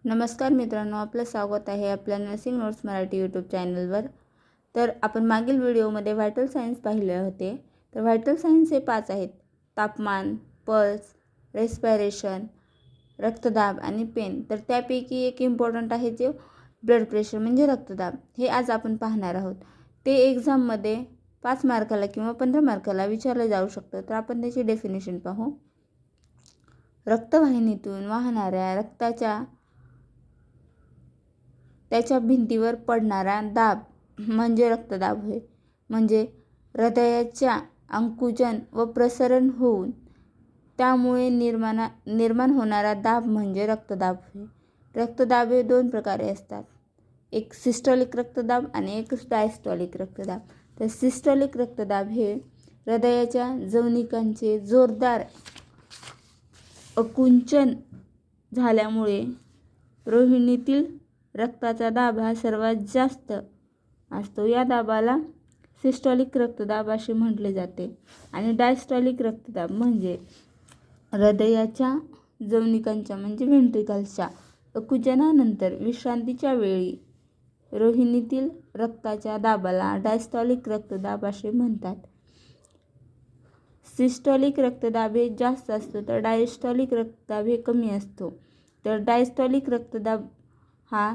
नमस्कार मित्रांनो, आपलं स्वागत आहे आपल्या नर्सिंग नोट्स मराठी यूट्यूब चॅनलवर. तर आपण मागील व्हिडिओमध्ये व्हायटल सायन्स पाहिले होते. तर व्हायटल सायन्स हे 5 आहेत: तापमान, पल्स, रेस्पिरेशन, रक्तदाब आणि पेन. तर त्यापैकी एक इम्पॉर्टंट आहे जे ब्लड प्रेशर म्हणजे रक्तदाब. हे आज आपण पाहणार आहोत. ते एक्झाममध्ये 5 मार्काला किंवा 15 मार्काला विचारलं जाऊ शकतं. तर आपण त्याची डेफिनेशन पाहू. रक्तवाहिनीतून वाहणाऱ्या रक्ताच्या त्याच्या भिंतीवर पडणारा दाब म्हणजे रक्तदाब होय. म्हणजे हृदयाच्या आकुंचन व प्रसरण होऊन त्यामुळे निर्माण होणारा दाब म्हणजे रक्तदाब होय. रक्तदाब हे 2 प्रकारे असतात: एक सिस्टोलिक रक्तदाब आणि एक डायस्टोलिक रक्तदाब. तर सिस्टोलिक रक्तदाब हे हृदयाच्या जवनिकांचे जोरदार आकुंचन झाल्यामुळे रोहिणीतील रक्ताचा दाब हा सर्वात जास्त असतो. या दाबाला सिस्टोलिक रक्तदाब असे म्हटले जाते. आणि डायस्टोलिक रक्तदाब म्हणजे हृदयाच्या जवनिकांच्या म्हणजे व्हेंट्रिकल्सच्या आकुंचनानंतर विश्रांतीच्या वेळी रोहिणीतील रक्ताच्या दाबाला डायस्टोलिक रक्तदाब असे म्हणतात. सिस्टोलिक रक्तदाब हे जास्त असतो तर डायस्टोलिक रक्तदाब हे कमी असतो. तर डायस्टोलिक रक्तदाब हा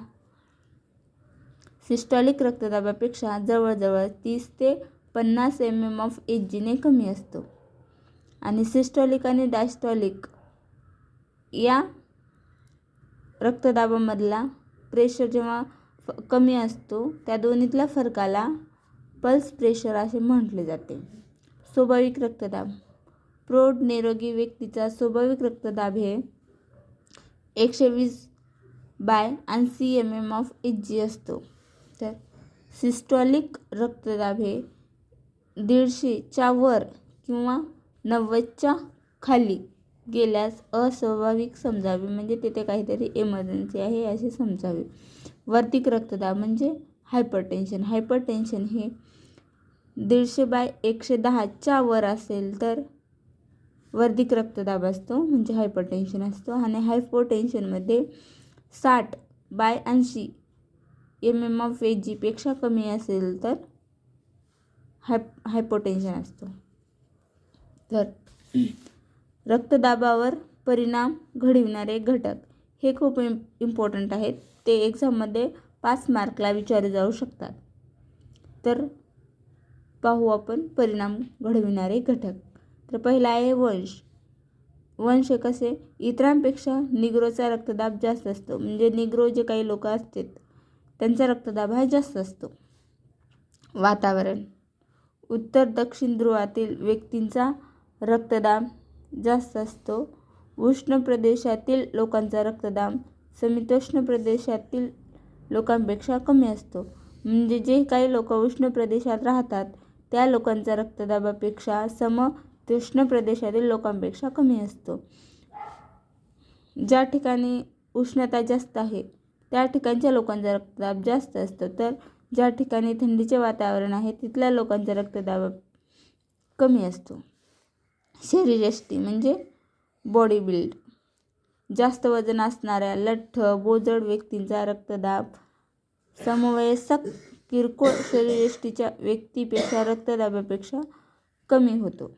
सिस्टोलिक रक्तदाबापेक्षा जवळजवळ 30 ते 50 mmHg ने कमी असतो. आणि सिस्टोलिक आणि डायस्टोलिक या रक्तदाबामधला प्रेशर जेव्हा कमी असतो त्या दोन्हीतल्या फरकाला पल्स प्रेशर असे म्हटले जाते. स्वाभाविक रक्तदाब. प्रौढ निरोगी व्यक्तीचा स्वाभाविक रक्तदाब हे 120/80 mmHg असतो. तर सिस्टोलिक रक्तदाब हे 150च्या वर किंवा 90च्या खाली गेल्यास अस्वाभाविक समजावे, म्हणजे तिथे काहीतरी इमर्जन्सी आहे असे समजावे. वर्धित रक्तदाब म्हणजे हायपरटेन्शन. हायपरटेन्शन हे 150/110च्या वर असेल तर वर्धित रक्तदाब असतो म्हणजे हायपरटेन्शन असतो. आणि हायपोटेन्शनमध्ये 60/80 mmHg पेक्षा कमी असेल तर हायपोटेन्शन असतो. तर रक्तदाबावर परिणाम घडविणारे घटक हे खूप इम्पॉर्टंट आहेत. ते एक्झाममध्ये 5 मार्कला विचारले जाऊ शकतात. तर पाहू आपण परिणाम घडविणारे घटक. तर पहिला आहे वंश. वंश कसे? इतरांपेक्षा निग्रोचा रक्तदाब जास्त असतो. म्हणजे निग्रो जे काही लोक असतात त्यांचा रक्तदाब हा जास्त असतो. वातावरण. उत्तर दक्षिण ध्रुवातील व्यक्तींचा रक्तदाब जास्त असतो. उष्ण प्रदेशातील लोकांचा रक्तदाब समशीतोष्ण प्रदेशातील लोकांपेक्षा कमी असतो. म्हणजे जे काही लोक उष्ण प्रदेशात राहतात त्या लोकांचा रक्तदाबापेक्षा समशीतोष्ण प्रदेशातील लोकांपेक्षा कमी असतो. ज्या ठिकाणी उष्णता जास्त आहे त्या ठिकाणच्या लोकांचा रक्तदाब जास्त असतो. तर ज्या ठिकाणी थंडीचे वातावरण आहे तिथल्या लोकांचा रक्तदाब कमी असतो. शरीरयष्टी म्हणजे बॉडी बिल्ड. जास्त वजन असणाऱ्या लठ्ठ बोजड व्यक्तींचा रक्तदाब समवयस्क किरकोळ शरीरयष्टीच्या व्यक्तीपेक्षा रक्तदाबापेक्षा कमी होतो.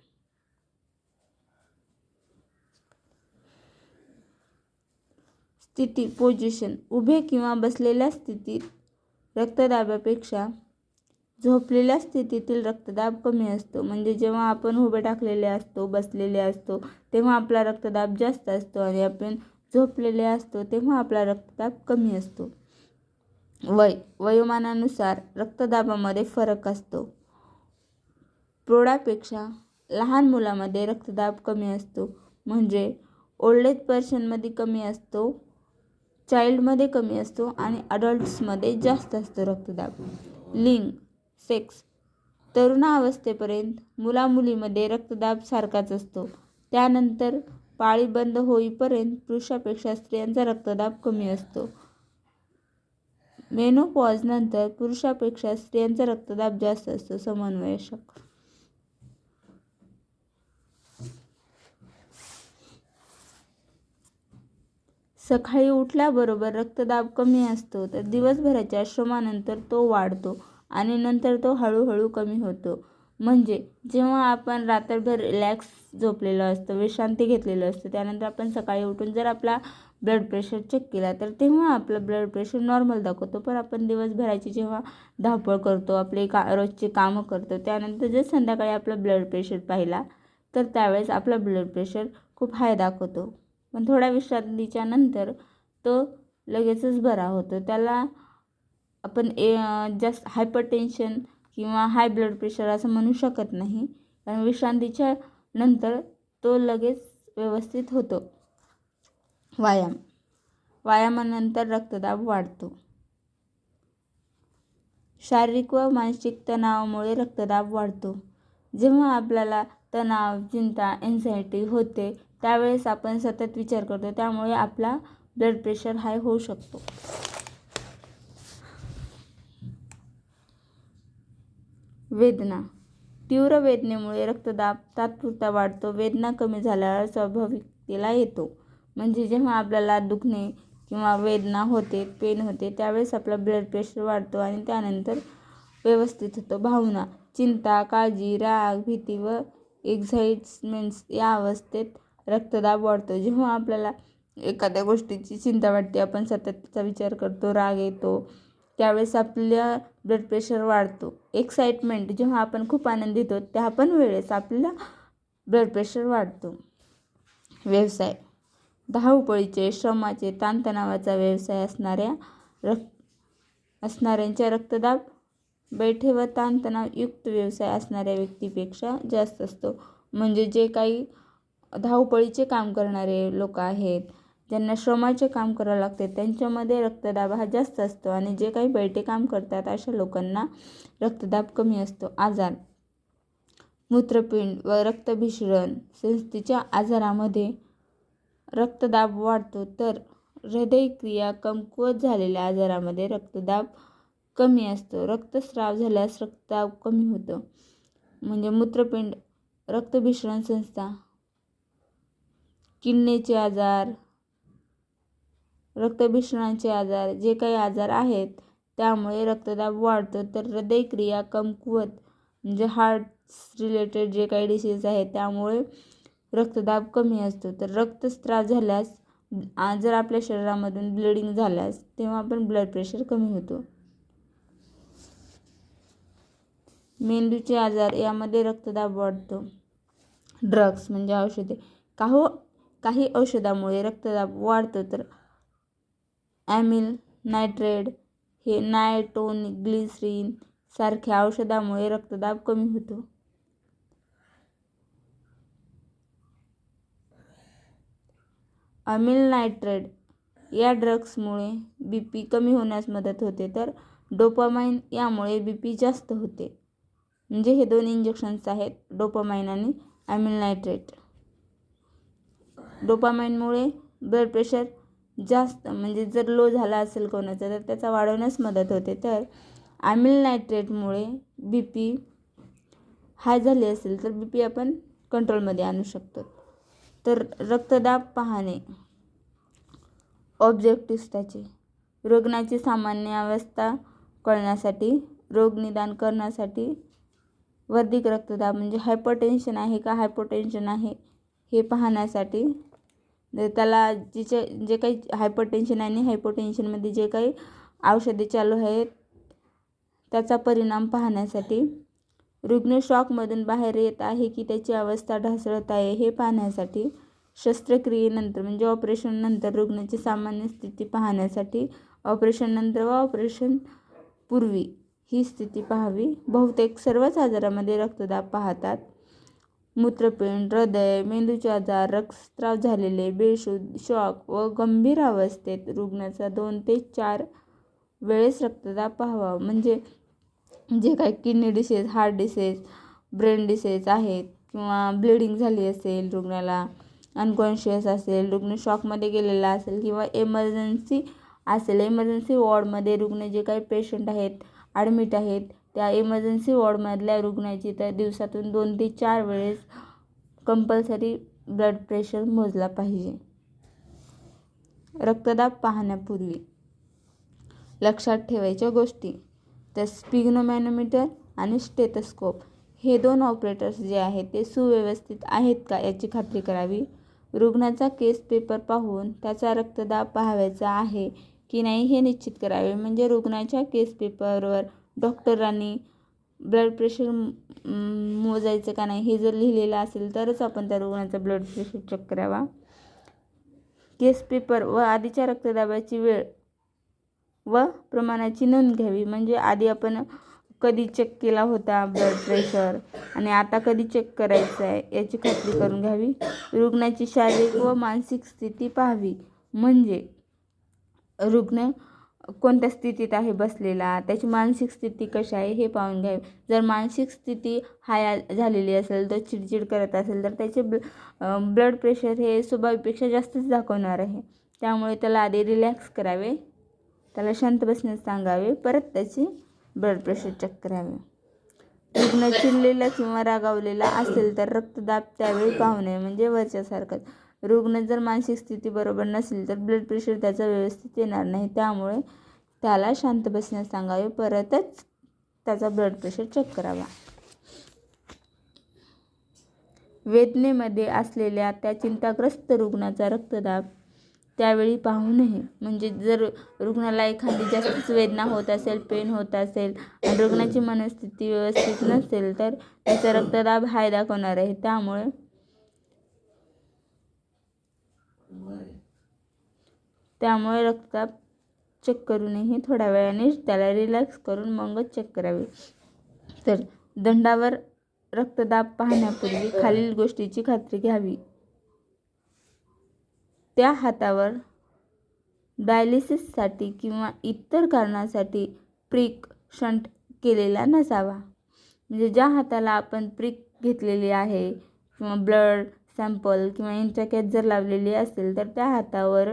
स्थिती पोझिशन. उभे किंवा बसलेल्या स्थितीत रक्तदाबापेक्षा झोपलेल्या स्थितीतील रक्तदाब कमी असतो. म्हणजे जेव्हा आपण उभे टाकलेले असतो, बसलेले असतो तेव्हा आपला रक्तदाब जास्त असतो आणि आपण झोपलेले असतो तेव्हा आपला रक्तदाब कमी असतो. वयोमानानुसार रक्तदाबामध्ये फरक असतो. प्रौढांपेक्षा लहान मुलांमध्ये रक्तदाब कमी असतो. म्हणजे ओल्ड एज पर्सनमध्ये कमी असतो, चाइल्डमध्ये कमी असतो आणि अडल्ट्समध्ये जास्त असतो रक्तदाब. लिंग, सेक्स. तरुणावस्थेपर्यंत मुलामुलीमध्ये रक्तदाब सारखाच असतो. त्यानंतर पाळी बंद होईपर्यंत पुरुषांपेक्षा स्त्रियांचा रक्तदाब कमी असतो. मेनोपॉजनंतर पुरुषांपेक्षा स्त्रियांचा रक्तदाब जास्त असतो. समवयस्क. सकाळी उठल्याबरोबर रक्तदाब कमी असतो, तर दिवसभराच्या श्रमानंतर तो वाढतो आणि नंतर तो हळूहळू कमी होतो. म्हणजे जेव्हा आपण रात्रभर रिलॅक्स झोपलेलो असतो, विश्रांती घेतलेलं असतं, त्यानंतर आपण सकाळी उठून जर आपला ब्लड प्रेशर चेक केला तर तेव्हा आपलं ब्लड प्रेशर नॉर्मल दाखवतो. पण आपण दिवसभराची जेव्हा धावपळ करतो, आपले रोजची कामं करतो, त्यानंतर जर संध्याकाळी आपला ब्लड प्रेशर पाहिला तर त्यावेळेस आपला ब्लड प्रेशर खूप हाय दाखवतो. पण थोड्या विश्रांतीच्या नंतर तो लगेचच बरा होतो. त्याला आपण जास्त हायपरटेन्शन किंवा हाय ब्लड प्रेशर असं म्हणू शकत नाही, कारण विश्रांतीच्या नंतर तो लगेच व्यवस्थित होतो. व्यायामानंतर रक्तदाब वाढतो. शारीरिक व मानसिक तणावामुळे रक्तदाब वाढतो. जेव्हा आपल्याला तणाव, चिंता, एन्झायटी होते त्यावेळेस आपण सतत विचार करतो, त्यामुळे आपला ब्लड प्रेशर हाय होऊ शकतो. वेदना. तीव्र वेदनेमुळे रक्तदाब तात्पुरता वाढतो. वेदना कमी झाल्यावर स्वाभाविकतेला येतो. म्हणजे जेव्हा आपल्याला दुखणे किंवा वेदना होते, पेन होते, त्यावेळेस आपला ब्लड प्रेशर वाढतो आणि त्यानंतर व्यवस्थित होतो. भावना. चिंता, काळजी, राग, भीती व एक्साइटमेंट्स या अवस्थेत रक्तदाब वाढतो. जेव्हा आपल्याला एखाद्या गोष्टीची चिंता वाटते, आपण सतत त्याचा विचार करतो, राग येतो, त्यावेळेस आपल्या ब्लड प्रेशर वाढतो. एक्साइटमेंट. जेव्हा आपण खूप आनंदित होतो त्या पण वेळेस आपल्याला ब्लड प्रेशर वाढतो. व्यवसाय. धावपळीचे, श्रमाचे, ताणतणावाचा व्यवसाय असणाऱ्यांच्या रक्तदाब बैठे व ताणतणावयुक्त व्यवसाय असणाऱ्या व्यक्तीपेक्षा जास्त असतो. म्हणजे जे काही धावपळीचे काम करणारे लोक आहेत, ज्यांना श्रमाचे काम करावं लागते, त्यांच्यामध्ये रक्तदाब हा जास्त असतो आणि जे काही बैठे काम करतात अशा लोकांना रक्तदाब कमी असतो. आजार. मूत्रपिंड व रक्तभिसरण संस्थेच्या आजारामध्ये रक्तदाब वाढतो, तर हृदयक्रिया कमकुवत झालेल्या आजारामध्ये रक्तदाब कमी असतो. रक्तस्राव झाल्यास रक्तदाब कमी होतो. म्हणजे मूत्रपिंड, रक्तभिसरण संस्था, किडनीचे आजार, रक्तभिसरणाचे आजार, जे काही आजार आहेत त्यामुळे रक्तदाब वाढतो. तर हृदयक्रिया कमकुवत म्हणजे हार्ट्स रिलेटेड जे काही डिसीज आहेत त्यामुळे रक्तदाब कमी असतो. तर रक्तस्राव झाल्यास, जर आपल्या शरीरामधून ब्लिडिंग झाल्यास तेव्हा पण ब्लड प्रेशर कमी होतो. मेंदूचे आजार यामध्ये रक्तदाब वाढतो. ड्रग्स म्हणजे औषधे. काही औषधामुळे रक्तदाब वाढतो, तर ॲमिल नायट्रेट हे नायट्रोग्लिसरीन सारख्या औषधामुळे रक्तदाब कमी होतो. ॲमिल नायट्रेट या ड्रग्समुळे बीपी कमी होण्यास मदत होते, तर डोपामाइन यामुळे बीपी जास्त होते. म्हणजे हे दोन इंजेक्शन्स आहेत, डोपामाइन आणि ॲमिल नायट्रेट. डोपामाइनमुळे ब्लड प्रेशर जास्त, म्हणजे जर लो झाला असेल कोणाचा तर त्याचा वाढवण्यास मदत होते, तर ॲमिल नायट्रेटमुळे बीपी हाय झाली असेल तर बीपी आपण कंट्रोलमध्ये आणू शकतो. तर रक्तदाब पाहणे. ऑब्जेक्टिव्ह त्याचे. रुग्णाची सामान्य अवस्था कळण्यासाठी, रोग निदान करण्यासाठी, वर्धित रक्तदाब म्हणजे हायपरटेन्शन आहे का हायपोटेन्शन आहे हे पाहण्यासाठी, त्याला जे काही हायपरटेन्शन आणि हायपोटेन्शनमध्ये जे काही औषधे चालू आहेत त्याचा परिणाम पाहण्यासाठी, रुग्ण शॉकमधून बाहेर येत आहे की त्याची अवस्था ढासळत आहे हे पाहण्यासाठी, शस्त्रक्रियेनंतर म्हणजे ऑपरेशननंतर रुग्णाची सामान्य स्थिती पाहण्यासाठी, ऑपरेशननंतर व ऑपरेशन पूर्वी ही स्थिती पाहावी. बहुतेक सर्वच आजारामध्ये रक्तदाब पाहतात. मूत्रपिंड, हृदय, मेंदूचे आजार, रक्तस्राव झालेले, बेशुद्ध, शॉक व गंभीर अवस्थेत रुग्णाचा 2 ते 4 वेळेस रक्तदाब पाहावा. म्हणजे जे काही kidney disease, heart disease, brain disease आहेत किंवा ब्लिडिंग झाली असेल, रुग्णाला अनकॉन्शियस असेल, रुग्ण शॉकमध्ये गेलेला असेल किंवा इमर्जन्सी असेल, इमर्जन्सी वॉर्डमध्ये रुग्ण जे काही पेशंट आहेत, ॲडमिट आहेत, त्या इमर्जन्सी वॉर्डमधल्या रुग्णाची तर दिवसातून 2 ते 4 वेळेस कंपल्सरी ब्लड प्रेशर मोजला पाहिजे. रक्तदाब पाहण्यापूर्वी लक्षात ठेवायच्या गोष्टी, तर स्पिग्नोमॅनोमीटर आणि स्टेथोस्कोप हे 2 ऑपरेटर्स जे आहेत ते सुव्यवस्थित आहेत का याची खात्री करावी. रुग्णाचा केस पेपर पाहून त्याचा रक्तदाब पाहायचा आहे की नाही हे निश्चित करावे. म्हणजे रुग्णाच्या केस पेपरवर डॉक्टरांनी ब्लड प्रेशर मोजायचं का नाही हे जर लिहिलेलं असेल तरच आपण त्या रुग्णाचा ब्लड प्रेशर चेक करावा. केस पेपर व आधीच्या रक्तदाबाची वेळ व प्रमाणाची नोंद घ्यावी. म्हणजे आधी आपण कधी चेक केला होता ब्लड प्रेशर आणि आता कधी चेक करायचं आहे याची खात्री करून घ्यावी. रुग्णाची शारीरिक व मानसिक स्थिती पाहावी. म्हणजे रुग्ण कोणत्या स्थितीत आहे बसलेला, त्याची मानसिक स्थिती कशी आहे हे पाहून घ्यावे. जर मानसिक स्थिती हाय झालेली असेल, तो चिडचिड करत असेल तर त्याचे ब्लड प्रेशर हे स्वाभाविकपेक्षा जास्तच दाखवणार आहे. त्यामुळे त्याला आधी रिलॅक्स करावे, त्याला शांत बसण्यास सांगावे, परत त्याचे ब्लड प्रेशर चेक करावे. रुग्ण चिडलेला किंवा रागावलेला असेल तर रक्तदाब त्यावेळी पाहू नये. म्हणजे वरच्यासारखंच रुग्ण जर मानसिक स्थिती बरोबर नसेल तर ब्लड प्रेशर त्याचा व्यवस्थित येणार नाही. त्यामुळे त्याला शांत बसण्यास सांगावे, परतच त्याचा ब्लड प्रेशर चेक करावा. वेदनेमध्ये असलेल्या त्या चिंताग्रस्त रुग्णाचा रक्तदाब त्यावेळी पाहू नये. म्हणजे जर रुग्णाला एखादी जास्तच वेदना होत असेल, पेन होत असेल आणि रुग्णाची मनस्थिती व्यवस्थित नसेल तर त्याचा रक्तदाब हाय दाखवणार आहे. त्यामुळे रक्तदाब चेक करूनही थोड्या वेळाने त्याला रिलॅक्स करून मगच चेक करावे. तर दंडावर रक्तदाब पाहण्यापूर्वी खालील गोष्टीची खात्री घ्यावी. त्या हातावर डायलिसिससाठी किंवा इतर कारणासाठी प्रिक शंट केलेला नसावा. म्हणजे ज्या हाताला आपण प्रिक घेतलेली आहे किंवा ब्लड सॅम्पल किंवा इंट्राकॅथ जर लावलेली असेल तर त्या हातावर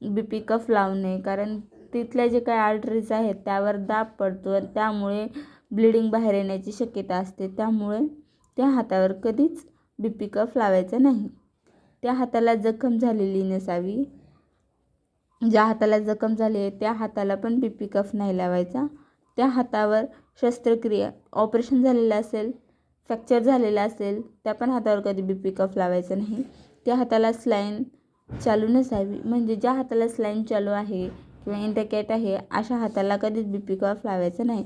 BP कफ लावू नये. कारण तिथल्या जे काही आर्टरीज आहेत त्यावर दाब पडतो, त्यामुळे ब्लिडिंग बाहेर येण्याची शक्यता असते. त्यामुळे त्या हातावर कधीच BP कफ लावायचा नाही. त्या हाताला जखम झालेली नसावी. ज्या हाताला जखम झाली आहे त्या हाताला पण BP कफ नाही लावायचा. त्या हातावर शस्त्रक्रिया ऑपरेशन झालेलं असेल, फ्रॅक्चर झालेला असेल त्या पण हातावर कधी BP कफ लावायचा नाही. त्या हाताला स्लाईन चालू नसावी. म्हणजे ज्या हाताला स्लाईन चालू आहे किंवा इंटरकॅट आहे अशा हाताला कधीच BP कफ लावायचा नाही.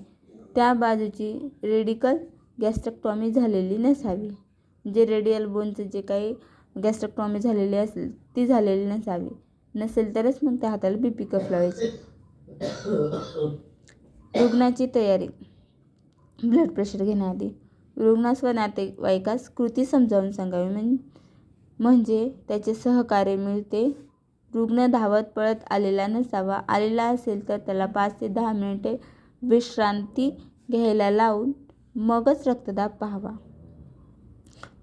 त्या बाजूची रेडिकल गॅस्ट्रेक्टॉमी झालेली नसावी. म्हणजे रेडियल बोनचं जे काही गॅस्ट्रेक्टॉमी झालेली असेल ती झालेली नसावी. नसेल तरच मग त्या हाताला BP कफ लावायची. रुग्णाची तयारी. ब्लड प्रेशर घेण्याआधी रुग्णास व नातेवाईकास कृती समजावून सांगावी. म्हणजे त्याचे सहकार्य मिळते. रुग्ण धावत पळत आलेला नसावा. आलेला असेल तर त्याला 5 ते 10 मिनिटे विश्रांती घ्यायला लावून मगच रक्तदाब पाहावा.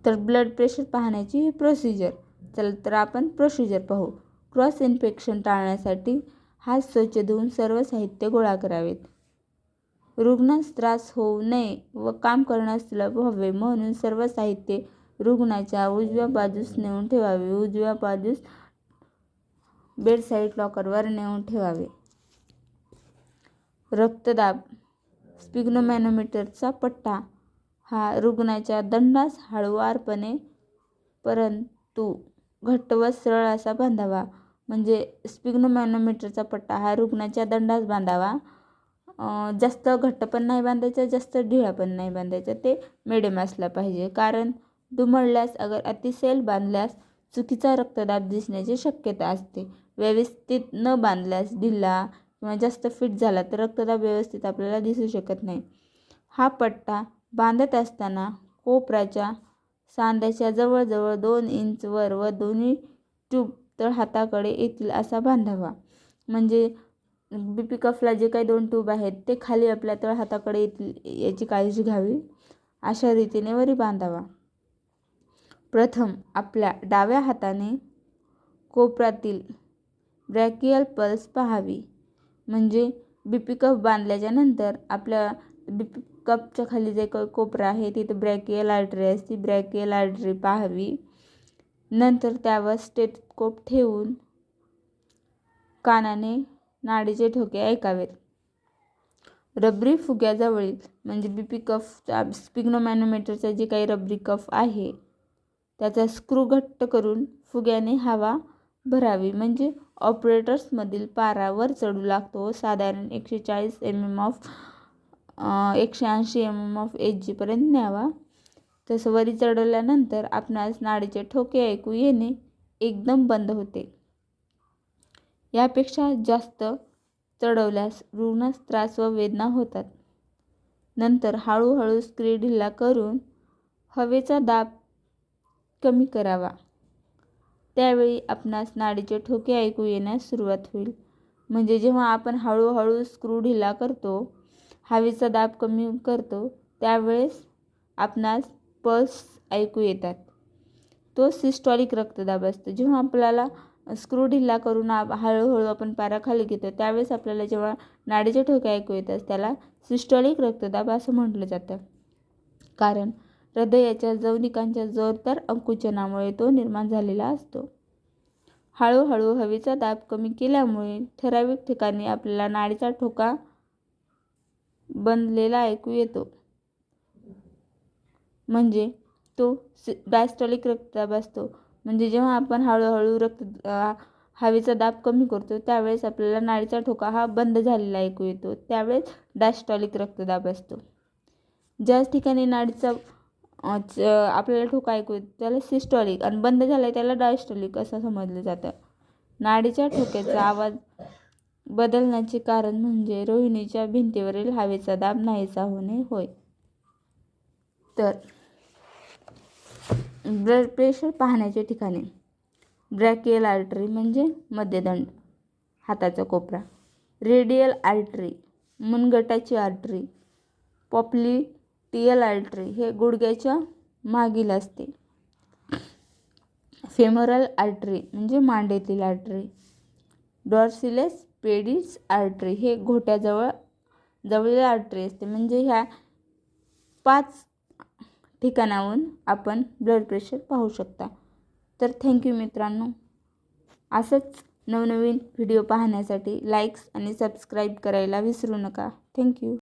तर ब्लड प्रेशर पाहण्याची प्रोसिजर. चला तर आपण प्रोसिजर पाहू. क्रॉस इन्फेक्शन टाळण्यासाठी हात स्वच्छ धुवून सर्व साहित्य गोळा करावेत. रुग्णास त्रास होऊ नये व काम करण्यास सुलभ व्हावे म्हणून सर्व साहित्य रुग्णाच्या उजव्या बाजूस नेऊन ठेवावे. उजव्या बाजूस बेडसाईड लॉकरवर नेऊन ठेवावे. रक्तदाब. स्पिग्नोमॅनोमीटरचा पट्टा हा रुग्णाच्या दंडास हळुवारपणे परंतु घट्ट व सरळ असा बांधावा. म्हणजे स्पिग्नोमॅनोमीटरचा पट्टा हा रुग्णाच्या दंडास बांधावा. जास्त घट्ट पण नाही बांधायचा, जास्त ढिळा पण नाही बांधायचा, ते मिडियम असला पाहिजे. कारण दुमडल्यास अतिसैल बांधल्यास चुकीचा रक्तदाब दिसण्याची शक्यता असते. व्यवस्थित न बांधल्यास ढिला किंवा जास्त फिट झाला तर रक्तदाब व्यवस्थित आपल्याला दिसू शकत नाही. हा पट्टा बांधत असताना कोपराच्या सांध्याच्या जवळजवळ 2 इंच वर व दोन्ही ट्यूब तळहाताकडे येतील असा बांधावा. म्हणजे BP कफला जे काही 2 ट्यूब आहेत ते खाली आपल्या तळहाताकडे येतील याची काळजी घ्यावी. अशा रीतीने वरी बांधावा. प्रथम आपल्या डाव्या हाताने कोपरातील ब्रॅकियल पल्स पाहावी. म्हणजे BP कफ बांधल्याच्या नंतर आपल्या BP कफच्या खाली जे काही कोपरा आहे तिथे ब्रॅकियल आर्टरी असते, ब्रॅकियल आर्टरी पाहावी. नंतर त्यावर स्टेथोस्कोप ठेवून कानाने नाडीचे ठोके ऐकावेत. रबरी फुग्याजवळील म्हणजे बीपी कफ स्पिग्नोमॅनोमीटरचा जे काही रबरी कफ आहे त्याचा स्क्रू घट्ट करून फुग्याने हवा भरावी, म्हणजे ऑपरेटर्समधील पारा वर चढू लागतो. साधारण 140 mm of 180 mm of H पर्यंत न्यावा. तसं वरी चढवल्यानंतर आपणास नाडीचे ठोके ऐकू येणे एकदम बंद होते. यापेक्षा जास्त चढवल्यास रुग्णास त्रास व वेदना होतात. नंतर हळूहळू स्क्रू ढिला करून हवेचा दाब कमी करावा. त्यावेळी आपणास नाडीचे ठोके ऐकू येण्यास सुरुवात होईल. म्हणजे जेव्हा आपण हळूहळू स्क्रू ढिला करतो, हवेचा दाब कमी करतो, त्यावेळेस आपणास पल्स ऐकू येतात. तो सिस्टॉलिक रक्तदाब असतो. जेव्हा आपल्याला स्क्रू ढिला करून हळूहळू आपण पारा खाली घेतो, त्यावेळेस आपल्याला जेव्हा नाडीचे ठोके ऐकू येतात त्याला सिस्टॉलिक रक्तदाब असं म्हटलं जातं. कारण हृदयाच्या जवनिकांच्या जोरदार आकुंचनामुळे तो निर्माण झालेला असतो. हळूहळू हवेचा दाब कमी केल्यामुळे ठराविक ठिकाणी आपल्याला नाडीचा ठोका बनलेला ऐकू येतो, म्हणजे तो डायस्टॉलिक रक्तदाब असतो. म्हणजे जेव्हा आपण हळूहळू हवेचा दाब कमी करतो त्यावेळेस आपल्याला नाडीचा ठोका हा बंद झालेला ऐकू येतो, त्यावेळेस डायस्टॉलिक रक्तदाब असतो. ज्याच ठिकाणी नाडीचा आपल्याला ठोका ऐकू येतो त्याला सिस्टॉलिक आणि बंद झाला त्याला डायस्टॉलिक असं समजलं जातं. नाडीच्या ठोक्याचा आवाज बदलण्याचे कारण म्हणजे रोहिणीच्या भिंतीवरील हवेचा दाब नाहीसा होणे होय. तर ब्लड प्रेशर पाहण्याचे ठिकाणे: ब्रॅकियल आर्टरी म्हणजे मध्यदंड, हाताचा कोपरा. रेडियल आर्टरी मनगटाची आर्टरी. पॉप्लिटियल आर्टरी हे गुडघ्याच्या मागील असते. फेमोरल आर्टरी म्हणजे मांडीतील आर्टरी. डॉर्सिलेस पेडिस आर्टरी हे घोट्याजवळील आर्टरी असते. म्हणजे ह्या 5 ठिकाणाहून आपण ब्लड प्रेशर पाहू शकता. तर थँक्यू मित्रांनो. असंच नवनवीन व्हिडिओ पाहण्यासाठी लाईक्स आणि सबस्क्राईब करायला विसरू नका. थँक्यू.